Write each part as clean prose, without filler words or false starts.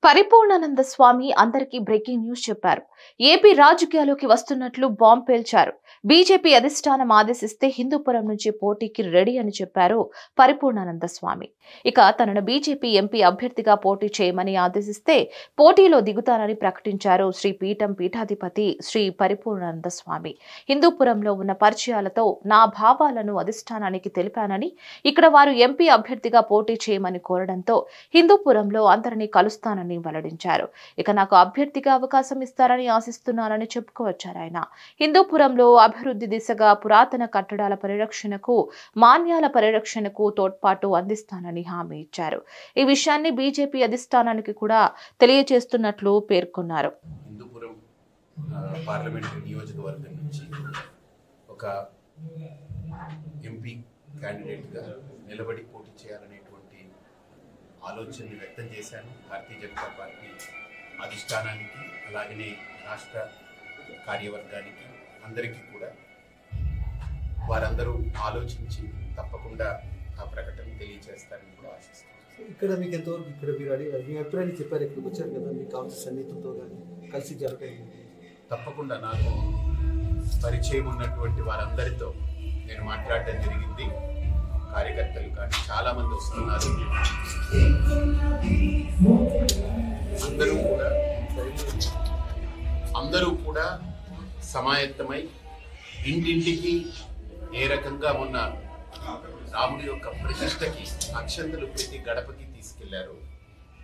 పరిపూర్ణానంద స్వామి అందరికీ breaking news చెప్పారు. AP రాజకీయాల్లోకి వస్తున్నట్లు బాంబ్ పేల్చారు. బీజేపీ అధిష్టానం ఆదేశిస్తే హిందూపురం నుంచి పోటీకి రెడీ అని చెప్పారు పరిపూర్ణానంద స్వామి. ఇక తనను బీజేపీ ఎంపీ అభ్యర్థిగా పోటీ చేయమని ఆదేశిస్తే పోటీలో దిగుతానని ప్రకటించారు శ్రీ పీఠాధిపతి శ్రీ పరిపూర్ణానంద స్వామి. హిందూపురంలో ఉన్న పరిచయాలతో నా భావాలను అధిష్టానానికి తెలిపానని, ఇక్కడ వారు ఎంపీ అభ్యర్థిగా పోటీ చేయమని కోరడంతో హిందూపురంలో అందరినీ కలుస్తానని వెల్లడించారు. ఇక నాకు అభ్యర్థిగా అవకాశం ఇస్తారని ఆశిస్తున్నానని చెప్పుకొచ్చారు ఆయన. హిందూపురంలో అభివృద్ధి దిశగా పురాతన కట్టడాల పరిరక్షణకు, మాన్యాల పరిరక్షణకు తోడ్పాటు అందిస్తానని హామీ ఇచ్చారు. ఈ విషయాన్ని బీజేపీ అధిష్టానానికి కూడా తెలియజేస్తున్నట్లు పేర్కొన్నారు. హిందూపురం పార్లమెంటరీ నియోజకవర్గం నుంచి ఒక ఎంపీ క్యాండిడేట్గా నిలబడి పోటీ చేయాలనేటువంటి ఆలోచనని వ్యక్తం చేశాను. భారతీయ జనతా పార్టీ అధిష్టానానికి, అలాగనే రాష్ట్ర కార్యవర్గానికి, అందరికీ కూడా వారందరూ ఆలోచించి తప్పకుండా ఆ ప్రకటన తెలియజేస్తారని కూడా ఆశిస్తున్నాను. ఇక్కడ మీకు ఎంతవరకు ఇక్కడ మీరు మీ అభిప్రాయాన్ని చెప్పారు, ఇక్కడికి వచ్చారు కదా, మీ కాంగ్రెస్ సన్నిహితులతో కానీ కలిసి జరగలేదు? తప్పకుండా నాకు పరిచయం ఉన్నటువంటి వారందరితో నేను మాట్లాడడం జరిగింది. కార్యకర్తలు కానీ చాలా మంది వస్తున్నారు. అందరూ కూడా సమాయత్తమై ఇంటింటికి ఏ రకంగా ఉన్న రాముడి యొక్క ప్రతిష్టకి అక్షంతలు ప్రతి గడపకి తీసుకెళ్లారు.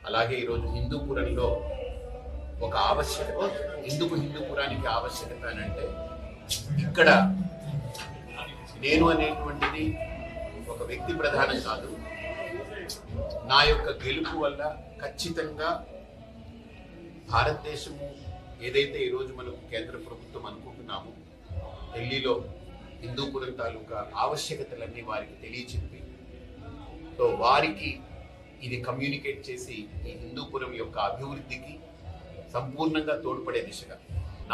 అలాగే ఈరోజు హిందూపురంలో ఒక ఆవశ్యకత, ఎందుకు హిందూపురానికి ఆవశ్యకత అని అంటే, ఇక్కడ నేను అనేటువంటిది ఒక వ్యక్తి ప్రధానం కాదు. నా యొక్క గెలుపు వల్ల ఖచ్చితంగా భారతదేశము ఏదైతే ఈరోజు మనం కేంద్ర ప్రభుత్వం అనుకుంటున్నామో, ఢిల్లీలో హిందూపురం తాలూకా ఆవశ్యకతలన్నీ వారికి తెలియచెప్పి, సో వారికి ఇది కమ్యూనికేట్ చేసి ఈ హిందూపురం యొక్క అభివృద్ధికి సంపూర్ణంగా తోడ్పడే దిశగా,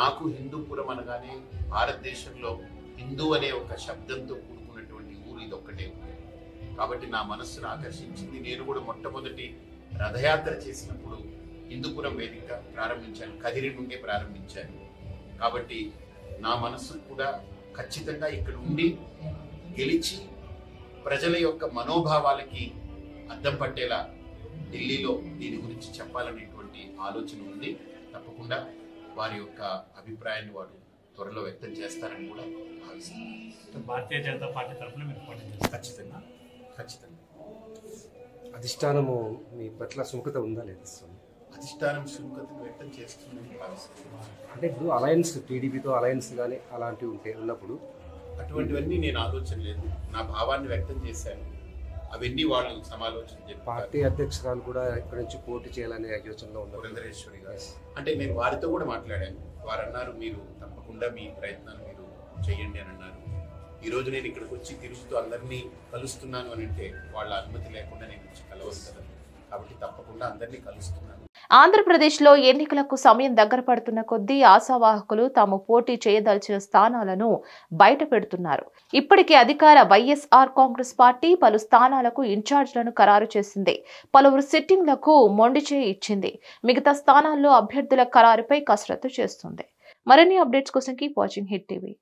నాకు హిందూపురం అనగానే భారతదేశంలో హిందూ అనే ఒక శబ్దంతో కూడుకున్నటువంటి ఊరు ఇది ఒక్కటే ఉంది. కాబట్టి నా మనస్సును ఆకర్షించింది. నేను కూడా మొట్టమొదటి రథయాత్ర చేసినప్పుడు హిందూపురం వేదిక ప్రారంభించాను, కదిరి నుండే ప్రారంభించాను. కాబట్టి నా మనస్సు కూడా ఖచ్చితంగా ఇక్కడ ఉండి గెలిచి ప్రజల యొక్క మనోభావాలకి అద్దం పట్టేలా ఢిల్లీలో దీని గురించి చెప్పాలనేటువంటి ఆలోచన ఉంది. తప్పకుండా వారి యొక్క అభిప్రాయాన్ని వారు త్వరలో వ్యక్తం చేస్తారని కూడా భావిస్తున్నాను. భారతీయ జనతా పార్టీ తరఫున మీరు పోటీ చేస్తారు? ఖచ్చితంగా. అధిష్టానము మీ పట్ల సుముఖత ఉందా లేదా? అధిష్టానం సుముఖతను వ్యక్తం చేస్తుందని భావిస్తున్నాను. అంటే ఇప్పుడు అలయన్స్, టీడీపీతో అలయన్స్ కానీ అలాంటివి ఉన్నప్పుడు అటువంటివన్నీ నేను ఆలోచన లేదు. నా భావాన్ని వ్యక్తం చేశాను. అవన్నీ వాళ్ళు సమాలోచన చెప్పారు. పార్టీ అధ్యక్షురాలు కూడా ఇక్కడ నుంచి పోటీ చేయాలనే యోచనలో ఉన్నారు, పురంధరేశ్వరి గారు. అంటే నేను వారితో కూడా మాట్లాడాను. వారు అన్నారు, మీరు తప్పకుండా మీ ప్రయత్నాలు మీరు చేయండి అని అన్నారు. ఈరోజు నేను ఇక్కడికి వచ్చి తిరుగుతూ అందరినీ కలుస్తున్నాను అని అంటే వాళ్ళ అనుమతి లేకుండా నేను వచ్చి కలవను కదా. కాబట్టి తప్పకుండా అందరినీ కలుస్తున్నాను. ఆంధ్రప్రదేశ్లో ఎన్నికలకు సమయం దగ్గర పడుతున్న కొద్దీ ఆశావాహకులు తాము పోటీ చేయదలిచిన స్థానాలను బయట పెడుతున్నారు. ఇప్పటికే అధికార వైఎస్ఆర్ కాంగ్రెస్ పార్టీ పలు స్థానాలకు ఇన్ఛార్జ్లను ఖరారు చేసింది. పలువురు సిట్టింగ్లకు మొండిచేయి ఇచ్చింది. మిగతా స్థానాల్లో అభ్యర్థుల ఖరారుపై కసరత్తు చేస్తుంది. మరిన్ని అప్డేట్స్ కోసం కీప్ వాచింగ్ హిట్ టీవీ.